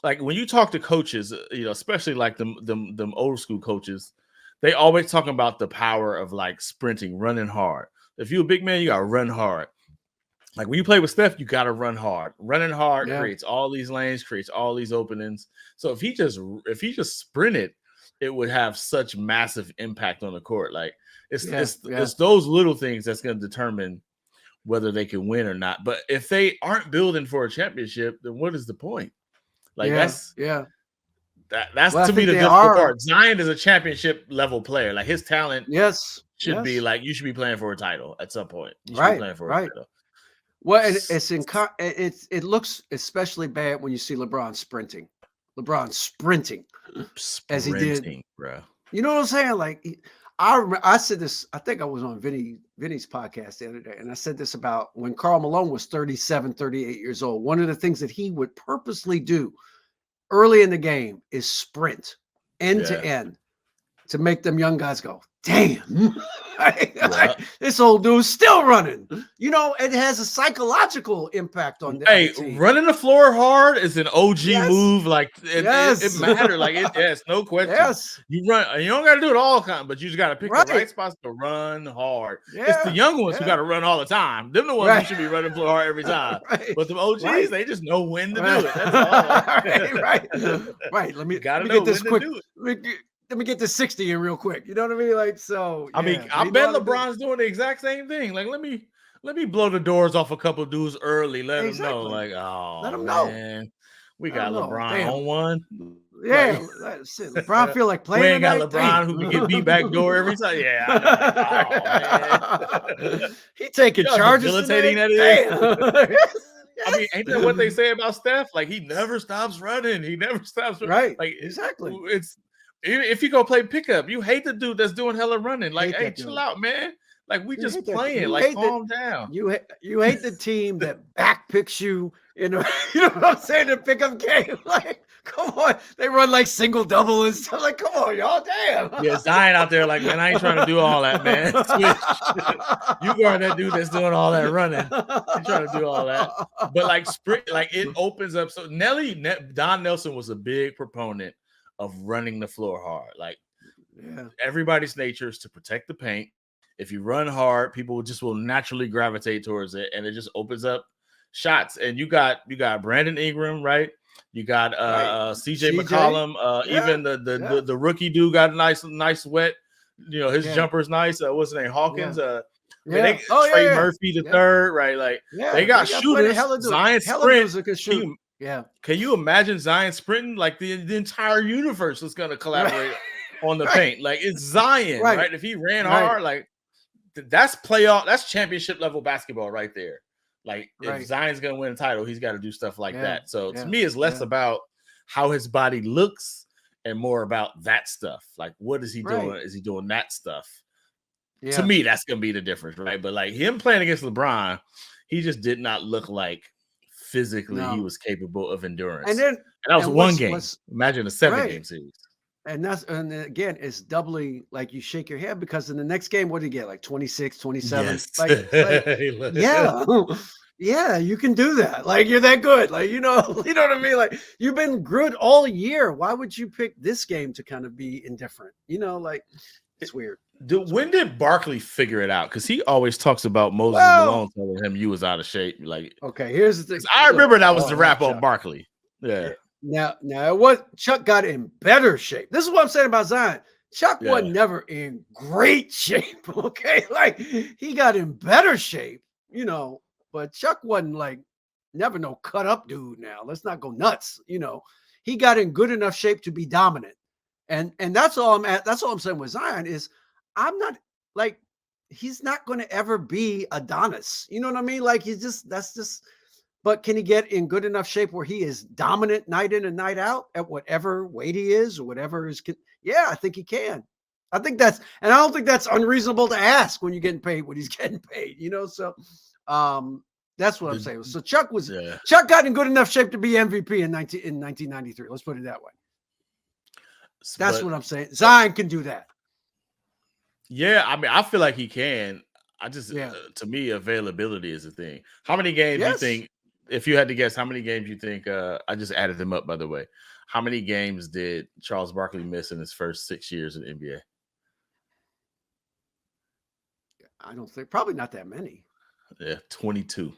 [SPEAKER 2] like when you talk to coaches, especially like them old school coaches, they always talking about the power of like sprinting, running hard. If you're a big man, you gotta run hard. Like when you play with Steph, you gotta run hard. Running hard creates all these lanes, creates all these openings. So if he just sprinted, it would have such massive impact on the court. Like it's those little things that's gonna determine whether they can win or not. But if they aren't building for a championship, then what is the point? Like that's to me the difficult part. Zion is a championship level player. Like his talent should be like, you should be playing for a title at some point. You should be playing for a title.
[SPEAKER 1] Well, it looks especially bad when you see LeBron sprinting. As he did,
[SPEAKER 2] bro.
[SPEAKER 1] You know what I'm saying? Like I said this, I think I was on Vinny's podcast the other day, and I said this about when Karl Malone was 37, 38 years old. One of the things that he would purposely do early in the game is sprint end to end to make them young guys go, damn, this old dude's still running. It has a psychological impact on them.
[SPEAKER 2] Hey, running the floor hard is an OG move. Like it matters. Like no question.
[SPEAKER 1] Yes,
[SPEAKER 2] you run. You don't got to do it all the time, but you just got to pick the right spots to run hard. It's the young ones who got to run all the time. Them the ones who should be running floor hard every time. But the OGs, they just know when to do it. That's all.
[SPEAKER 1] Right. Let me get this quick. Let me get to 60 in real quick. You know what I mean? Like, so
[SPEAKER 2] I mean, I bet LeBron's doing the exact same thing. Like, let me blow the doors off a couple dudes early. Let them know. Like, let them know. We got LeBron on one.
[SPEAKER 1] Yeah, that's it. LeBron feel like playing.
[SPEAKER 2] We ain't got LeBron who can get beat back door every time. Yeah, I know. Man.
[SPEAKER 1] He taking charges.
[SPEAKER 2] Debilitating that is. I mean, ain't that what they say about Steph? Like, he never stops running. He never stops running.
[SPEAKER 1] Right.
[SPEAKER 2] Like,
[SPEAKER 1] exactly.
[SPEAKER 2] If you go play pickup, you hate the dude that's doing hella running. Like, hey, chill out, man. Like, we just playing. Like, calm down.
[SPEAKER 1] You hate the team that backpicks you in a, you know what I'm saying, the pickup game. Like, come on. They run like single double and stuff. Like, come on, y'all, damn.
[SPEAKER 2] Yeah, Zion out there like, man, I ain't trying to do all that, man. You guard that dude that's doing all that running. You trying to do all that. But like sprint, like it opens up. So Don Nelson was a big proponent of running the floor hard. Like everybody's nature is to protect the paint. If you run hard, people will naturally gravitate towards it, and it just opens up shots. And you got Brandon Ingram, right? You got CJ McCollum, even the rookie dude got a nice wet. His jumper's nice. What's his name? Hawkins. They Trey Murphy the third, right? Like they got shooters. Zion sprint. Can you imagine Zion sprinting? Like the entire universe is going to collaborate on the paint. Like it's Zion, right? If he ran hard, like that's playoff, that's championship level basketball right there. Like if Zion's going to win a title, he's got to do stuff like that. So to me, it's less about how his body looks and more about that stuff. Like what is he doing? Is he doing that stuff? Yeah. To me, that's going to be the difference, right? But like him playing against LeBron, he just did not look like physically he was capable of endurance. And that was one game. Imagine a 7-game series.
[SPEAKER 1] And again, it's doubly like you shake your head because in the next game, what do you get? Like 26, 27? Yes. Yeah, you can do that. Like you're that good. Like, you know what I mean? Like you've been good all year. Why would you pick this game to kind of be indifferent? Like it's weird.
[SPEAKER 2] When did Barkley figure it out? Because he always talks about Moses Malone telling him you was out of shape. Like,
[SPEAKER 1] okay, here's the thing.
[SPEAKER 2] I remember that was the rap on Barkley. Yeah.
[SPEAKER 1] Now Chuck got in better shape. This is what I'm saying about Zion. Chuck was never in great shape. Okay, like he got in better shape, but Chuck wasn't like never no cut up dude. Now let's not go nuts. He got in good enough shape to be dominant, and that's all I'm at. That's all I'm saying with Zion is. I'm not like he's not going to ever be Adonis. You know what I mean? Like but can he get in good enough shape where he is dominant night in and night out at whatever weight he is or whatever is? Yeah, I think he can. I think and I don't think that's unreasonable to ask when you're getting paid what he's getting paid, So that's what I'm saying. So Chuck got in good enough shape to be MVP in 1993. Let's put it that way. That's what I'm saying. Zion can do that.
[SPEAKER 2] Yeah, I mean, I feel like he can. I just, to me, availability is a thing. How many games do you think, if you had to guess, how many games you think, I just added them up, by the way. How many games did Charles Barkley miss in his first 6 years in the NBA?
[SPEAKER 1] I don't think, probably not that many.
[SPEAKER 2] Yeah, 22.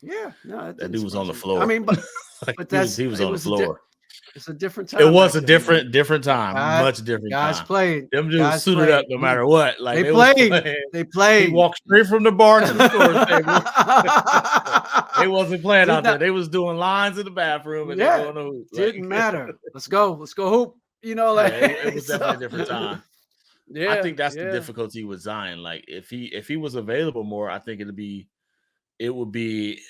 [SPEAKER 1] No.
[SPEAKER 2] That dude was on the floor.
[SPEAKER 1] I mean, but
[SPEAKER 2] he was on the floor.
[SPEAKER 1] It's a different time.
[SPEAKER 2] It was a different time. Much different
[SPEAKER 1] guys
[SPEAKER 2] time.
[SPEAKER 1] Played.
[SPEAKER 2] Them dudes suited up no matter what. Like
[SPEAKER 1] they played. They played.
[SPEAKER 2] He walked straight from the bar to the store table. They wasn't playing out there. They was doing lines in the bathroom and they going to hoop.
[SPEAKER 1] Didn't matter. Let's go hoop.
[SPEAKER 2] It was definitely a different time. Yeah, I think that's the difficulty with Zion. Like if he was available more, I think it would be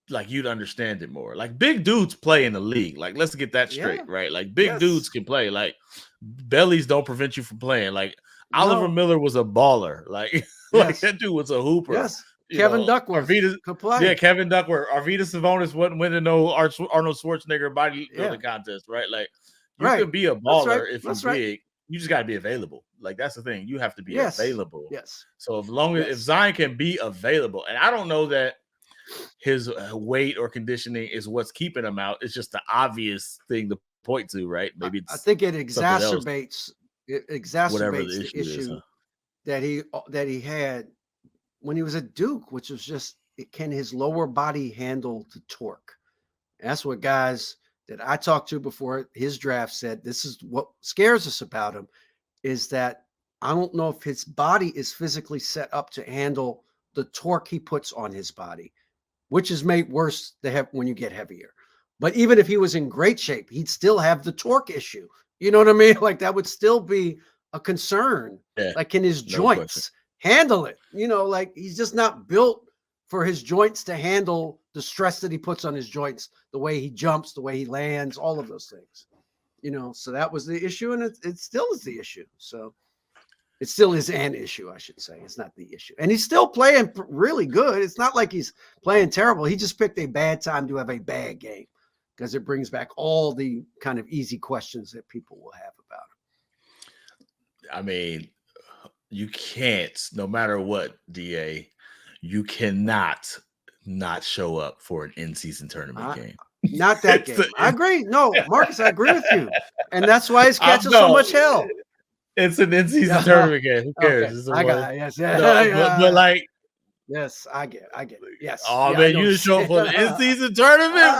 [SPEAKER 2] like you'd understand it more. Like big dudes play in the league. Like let's get that straight, right? Like big dudes can play. Like bellies don't prevent you from playing. Like Oliver Miller was a baller. Like that dude was a hooper.
[SPEAKER 1] Yes. Kevin Duckworth
[SPEAKER 2] could play. Yeah, Kevin Duckworth. Arvidas Sabonis wasn't winning no Arnold Schwarzenegger bodybuilding contest, right? Like you could be a baller if you're big. You just got to be available. Like that's the thing. You have to be available.
[SPEAKER 1] Yes.
[SPEAKER 2] So if Zion can be available, and I don't know that his weight or conditioning is what's keeping him out. It's just the obvious thing to point to, right? Maybe
[SPEAKER 1] I think it exacerbates the issue that he had when he was at Duke, which was just can his lower body handle the torque? And that's what guys that I talked to before his draft said. This is what scares us about him is that I don't know if his body is physically set up to handle the torque he puts on his body, which is made worse when you get heavier. But even if he was in great shape, he'd still have the torque issue. You know what I mean? Like that would still be a concern. Yeah, like can his joints handle it? Like he's just not built for his joints to handle the stress that he puts on his joints, the way he jumps, the way he lands, all of those things. So that was the issue, and it still is the issue. So it still is an issue, I should say. It's not the issue. And he's still playing really good. It's not like he's playing terrible. He just picked a bad time to have a bad game because it brings back all the kind of easy questions that people will have about him.
[SPEAKER 2] I mean, you can't, no matter what, DA, you cannot not show up for an in-season tournament game.
[SPEAKER 1] Not that game. I agree. No, Marcus, I agree with you. And that's why he's catching so much hell.
[SPEAKER 2] It's an in-season tournament game. Who cares?
[SPEAKER 1] Okay. I got it. Yes.
[SPEAKER 2] But like,
[SPEAKER 1] yes, I get it. Yes.
[SPEAKER 2] Oh man, you didn't show up for the in-season tournament?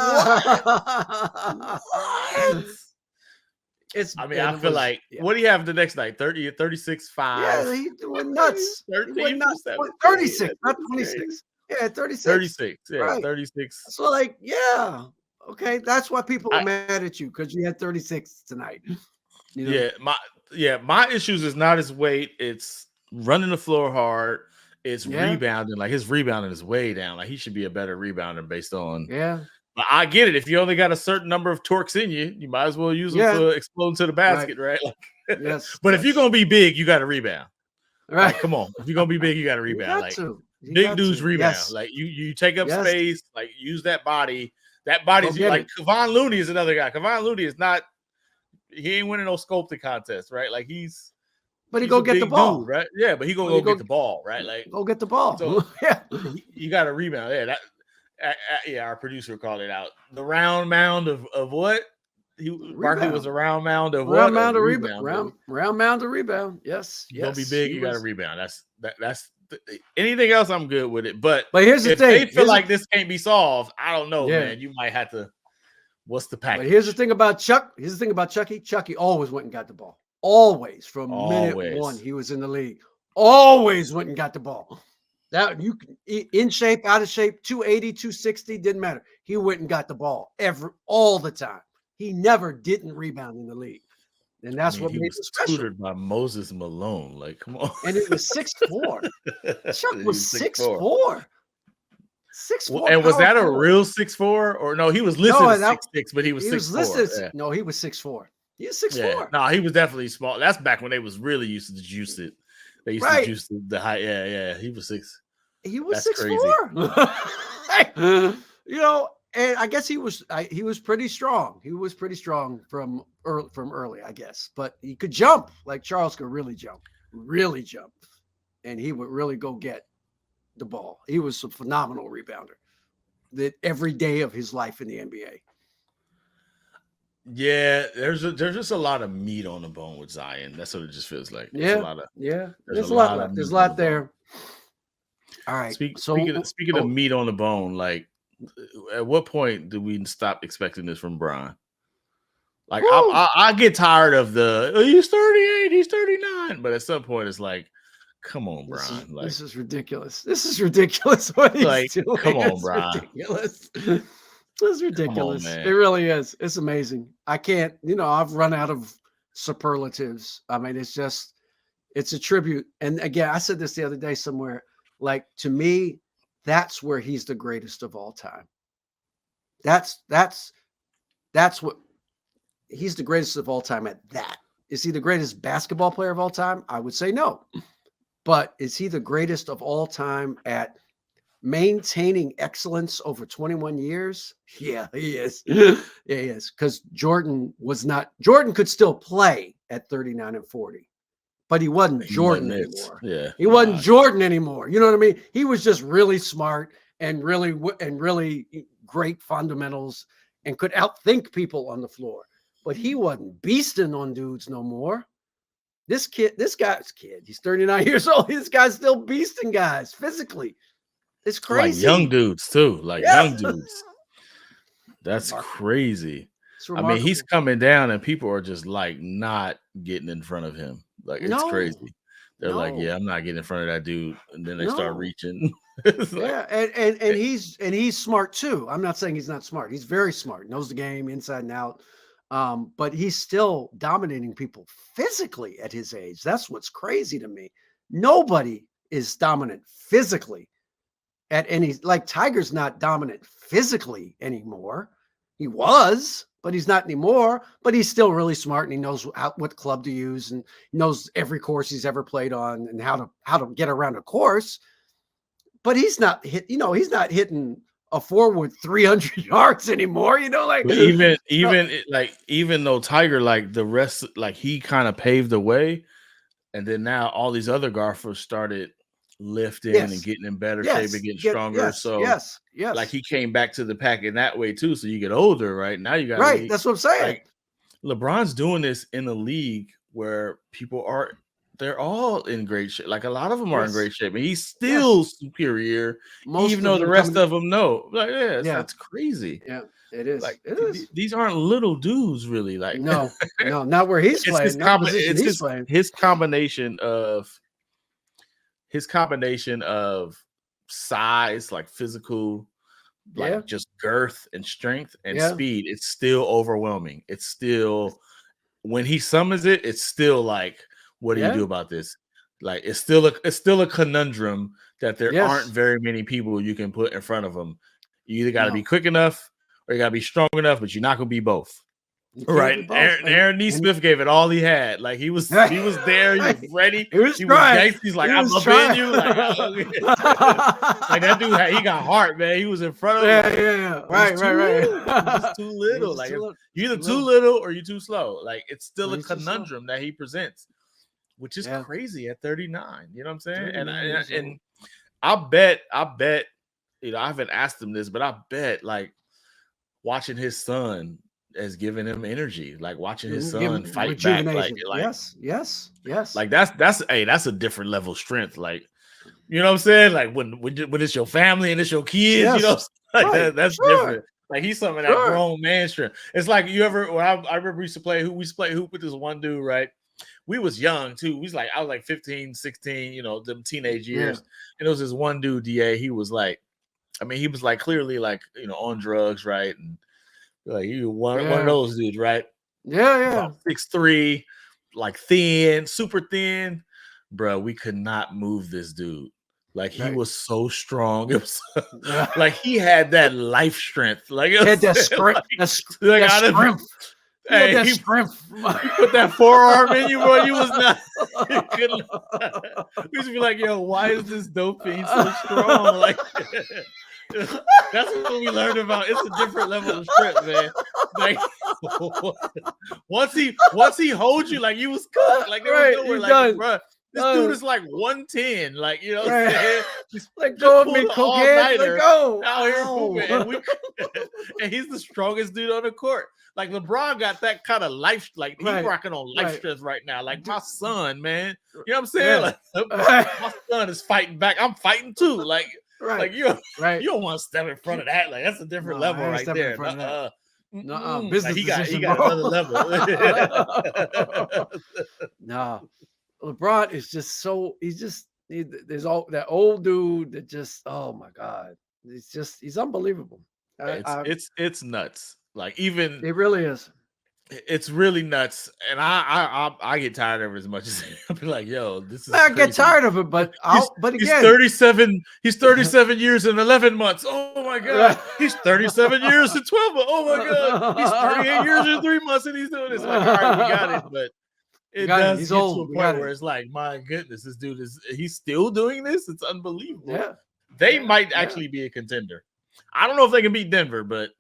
[SPEAKER 2] What? I feel like what do you have the next night? 30, 36, 5.
[SPEAKER 1] Yeah, he went nuts.
[SPEAKER 2] 13 for 17.
[SPEAKER 1] 36, not 26. Yeah, 36.
[SPEAKER 2] 36. Yeah,
[SPEAKER 1] right.
[SPEAKER 2] 36.
[SPEAKER 1] So okay. That's why people are mad at you because you had 36 tonight.
[SPEAKER 2] My issues is not his weight. It's running the floor hard. It's rebounding. Like his rebounding is way down. Like he should be a better rebounder based on.
[SPEAKER 1] Yeah.
[SPEAKER 2] But I get it. If you only got a certain number of torques in you, you might as well use them to explode to the basket, right? Like,
[SPEAKER 1] yes.
[SPEAKER 2] But if you're gonna be big, you got to rebound.
[SPEAKER 1] Right.
[SPEAKER 2] Like, come on. If you're gonna be big, you got to rebound. Big dudes rebound. Yes. Like you take up space. Like use that body. That body's like Kevon Looney is another guy. Kevon Looney is not. He ain't winning no sculpting contest, right? Like
[SPEAKER 1] but he go get the ball,
[SPEAKER 2] dude, right? Yeah, but he gonna go get the ball, right? Like
[SPEAKER 1] go get the ball.
[SPEAKER 2] So you got to rebound. Yeah, our producer called it out. The round mound of what? Barkley was a round mound of what?
[SPEAKER 1] Mound of rebound. Round mound of rebound. Yes.
[SPEAKER 2] You gonna be big. You got to rebound. That's anything else. I'm good with it. But
[SPEAKER 1] here's the thing.
[SPEAKER 2] They feel like this can't be solved. I don't know, man. You might have to. What's the package?
[SPEAKER 1] But here's the thing about Chuck. Here's the thing about Chucky. Chucky always went and got the ball. Always from minute one he was in the league. Always went and got the ball. That you can in shape, out of shape, 280, 260, didn't matter. He went and got the ball all the time. He never didn't rebound in the league. And that's what made him special.
[SPEAKER 2] Tutored by Moses Malone. Like, come on.
[SPEAKER 1] And it was 6'4". Chuck was 6'4". 6'4".
[SPEAKER 2] And was that a real 6'4"? Or no, he was listed as 6'6", but he was 6'4".
[SPEAKER 1] No, he was 6'4". He was 6'4".
[SPEAKER 2] Yeah. No, he was definitely small. That's back when they was really used to juice it. They used to juice the height. Yeah. He was 6.
[SPEAKER 1] He was 6'4". And I guess he was pretty strong. He was pretty strong from early, I guess. But he could jump. Like Charles could really jump. And he would really go get the ball. He was a phenomenal rebounder. That every day of his life in the NBA.
[SPEAKER 2] Yeah, there's just a lot of meat on the bone with Zion. That's what it just feels like.
[SPEAKER 1] There's a lot left. There's a lot there. All right.
[SPEAKER 2] Speaking of meat on the bone, like at what point do we stop expecting this from Bron? Like I get tired of he's 38, he's 39, but at some point it's like, come on, Bron.
[SPEAKER 1] This is ridiculous. This is ridiculous. What he's doing.
[SPEAKER 2] Come on, Bron.
[SPEAKER 1] Ridiculous. This is ridiculous. It really is. It's amazing. I can't, I've run out of superlatives. I mean, it's a tribute. And again, I said this the other day somewhere, like to me, that's where he's the greatest of all time. That's what he's the greatest of all time at that. Is he the greatest basketball player of all time? I would say no. But is he the greatest of all time at maintaining excellence over 21 years? Yeah, he is. Yeah, he is. Because Jordan could still play at 39 and 40, but he wasn't Jordan anymore.
[SPEAKER 2] Yeah,
[SPEAKER 1] he wasn't Jordan anymore. You know what I mean? He was just really smart and really great fundamentals and could outthink people on the floor. But he wasn't beasting on dudes no more. This guy's kid, he's 39 years old. This guy's still beasting guys physically. It's crazy.
[SPEAKER 2] Like young dudes too. Young dudes. That's crazy. I mean, he's coming down and people are just like not getting in front of him. Like it's crazy. They're like, yeah, I'm not getting in front of that dude. And then they start reaching.
[SPEAKER 1] And he's smart too. I'm not saying he's not smart. He's very smart, knows the game inside and out. But he's still dominating people physically at his age. That's what's crazy to me. Nobody is dominant physically at any, like Tiger's not dominant physically anymore. He was, but he's not anymore. But he's still really smart, and he knows what club to use, and knows every course he's ever played on, and how to get around a course. But he's not he's not hitting a forward 300 yards anymore.
[SPEAKER 2] Even though Tiger, like the rest, like he kind of paved the way, and then now all these other golfers started lifting and getting in better shape and getting stronger. Like he came back to the pack in that way too. So you get older, right? Now you got
[SPEAKER 1] That's what I'm saying.
[SPEAKER 2] Like LeBron's doing this in a league where people are they're all in great shape. Like a lot of them are in great shape, and he's
[SPEAKER 1] Yes.
[SPEAKER 2] still superior,
[SPEAKER 1] Most
[SPEAKER 2] even
[SPEAKER 1] of
[SPEAKER 2] though the
[SPEAKER 1] them
[SPEAKER 2] rest
[SPEAKER 1] coming.
[SPEAKER 2] of them know. Like,
[SPEAKER 1] Yeah.
[SPEAKER 2] that's crazy.
[SPEAKER 1] Yeah, it is.
[SPEAKER 2] Like
[SPEAKER 1] It is.
[SPEAKER 2] these aren't little dudes, really. Like
[SPEAKER 1] No, not where he's
[SPEAKER 2] it's
[SPEAKER 1] playing, not the position he's playing.
[SPEAKER 2] his combination of size, like physical, like just girth and strength and speed. It's still overwhelming. It's still, when he summons it, it's still like, what do you do about this? Like it's still a conundrum that there aren't very many people you can put in front of him. You either got to be quick enough or you got to be strong enough, but you're not going to be both. Right. Aaron Nesmith gave it all he had. Like he was there, he was ready.
[SPEAKER 1] He was trying.
[SPEAKER 2] He's like, I'm up in you. Like, like that dude he got heart, man. He was in front of him.
[SPEAKER 1] Yeah. Right.
[SPEAKER 2] He's just too little. Like you're either too little or you're too slow. Like it's still a conundrum that he presents, which is crazy at 39. You know what I'm saying? And I bet, you know, I haven't asked him this, but I bet like watching his son has given him energy, like watching his son fight back. Like
[SPEAKER 1] yes.
[SPEAKER 2] Like that's a different level of strength. Like, you know what I'm saying? Like when it's your family and it's your kids, you know, like that's different. Like he's some of that grown man strength. It's like I remember we used to play hoop with this one dude, right? We was young too. I was like 15, 16, you know, them teenage years. And it was this one dude, DA. He was like, I mean, he was like clearly like, you know, on drugs, right? And like you one of those dudes, right?
[SPEAKER 1] Yeah.
[SPEAKER 2] 6'3", like thin, super thin. Bro, we could not move this dude. Like he was so strong. It was like he had that life strength. Like it
[SPEAKER 1] had that strength.
[SPEAKER 2] Hey, he put that forearm in you, bro. You was not. We used to be like, yo, why is this dope fiend so strong? Like that's what we learned about. It's a different level of strength, man. Like once he holds you, like you was cooked. Like there was nowhere, like, bro, this dude is like 110. Like, you know what I'm saying?
[SPEAKER 1] Like go with me, cokehead. Like go
[SPEAKER 2] out here, and he's the strongest dude on the court. Like LeBron got that kind of life, like he's rocking on life strength right now. Like my son, man. You know what I'm saying? Like my son is fighting back. I'm fighting too. Like you don't want to step in front of that. Like that's a different level right there.
[SPEAKER 1] Business
[SPEAKER 2] like he
[SPEAKER 1] decision,
[SPEAKER 2] got another level.
[SPEAKER 1] No, LeBron is just there's all that old dude that just, oh my God, he's unbelievable.
[SPEAKER 2] It's nuts. Like even
[SPEAKER 1] it really is.
[SPEAKER 2] It's really nuts, and I get tired of it as much as I'll be like, yo, this is.
[SPEAKER 1] I get tired of it, but again,
[SPEAKER 2] he's 37. He's 37 years and 11 months. Oh my God, he's 37 years and 12 months. Oh my God, he's 38 years and 3 months, and he's doing this. Like, all right, we got it, but it does get to a point where it's like, my goodness, this dude he's still doing this. It's unbelievable.
[SPEAKER 1] Yeah,
[SPEAKER 2] they might actually be a contender. I don't know if they can beat Denver, but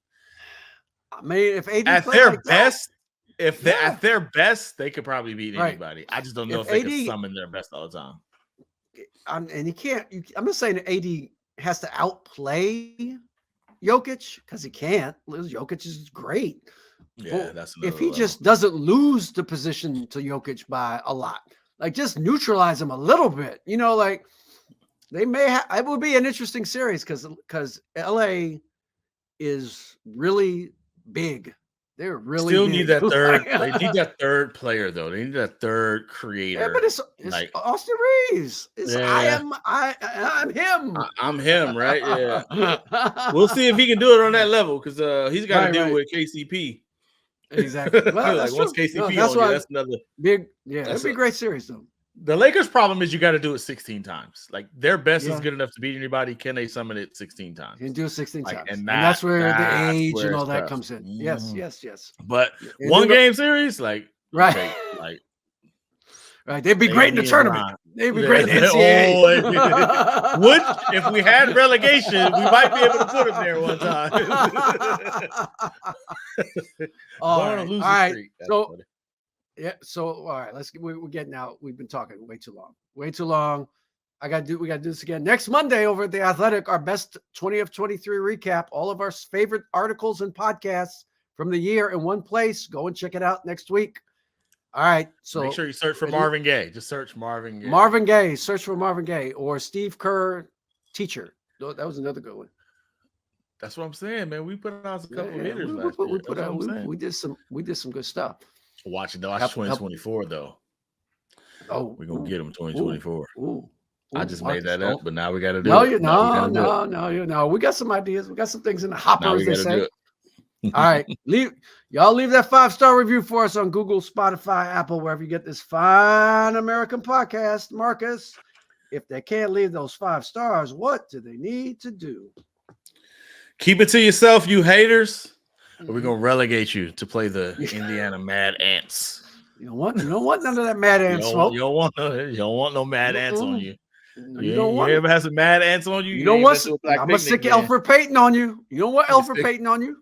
[SPEAKER 1] I mean, if AD
[SPEAKER 2] at their best. At their best, they could probably beat anybody. I just don't know if they can summon their best all the time.
[SPEAKER 1] And he can't. I'm not saying that AD has to outplay Jokic because he can't. Jokic is great.
[SPEAKER 2] Yeah, that's
[SPEAKER 1] if he just doesn't lose the position to Jokic by a lot, like just neutralize him a little bit. You know, like they may. It would be an interesting series because LA is really big. They're really
[SPEAKER 2] still need that third. They need that third player though. They need that third creator.
[SPEAKER 1] Yeah, but it's like Austin Reeves. I'm him.
[SPEAKER 2] I'm him, right? Yeah. We'll see if he can do it on that level because he's got to deal with KCP.
[SPEAKER 1] Exactly. Well,
[SPEAKER 2] like once KCP that's another
[SPEAKER 1] big. Yeah, that'd be a great series though.
[SPEAKER 2] The Lakers' problem is you got to do it 16 times. Like their best is good enough to beat anybody. Can they summon it 16 times?
[SPEAKER 1] You can do it 16 times. And that's where the age and all that comes in. Yes.
[SPEAKER 2] But one game series, like
[SPEAKER 1] right. They'd be great in the tournament. They'd be great in the
[SPEAKER 2] NCAA. If we had relegation, we might be able to put them there one time.
[SPEAKER 1] All right. So. Yeah. So all right, we're getting out. We've been talking way too long. We got to do this again next Monday over at The Athletic. Our best 20 of 23 recap. All of our favorite articles and podcasts from the year in one place. Go and check it out next week. All right. So
[SPEAKER 2] make sure you search for Marvin Gaye. Just search Marvin Gaye.
[SPEAKER 1] Marvin Gaye. Search for Marvin Gaye or Steve Kerr teacher. That was another good one.
[SPEAKER 2] That's what I'm saying, man. We put out a couple of hitters last year.
[SPEAKER 1] We did some good stuff.
[SPEAKER 2] Watch it though. That's 2024 though.
[SPEAKER 1] Oh,
[SPEAKER 2] we're gonna get them 2024.
[SPEAKER 1] Ooh,
[SPEAKER 2] I just made that up, but now we got to do
[SPEAKER 1] it. No. We got some ideas. We got some things in the hopper, as they say. All right, leave that 5-star review for us on Google, Spotify, Apple, wherever you get this fine American podcast. Marcus, if they can't leave those 5 stars, what do they need to do?
[SPEAKER 2] Keep it to yourself, you haters. Or we're gonna relegate you to play the Indiana Mad Ants.
[SPEAKER 1] You don't want none of that Mad Ants smoke.
[SPEAKER 2] You don't want no Mad Ants on you.
[SPEAKER 1] No, you don't want.
[SPEAKER 2] You ever have some Mad Ants on you?
[SPEAKER 1] You don't want. I'm gonna stick Alfred Payton on you. You don't want Alfred Payton on you.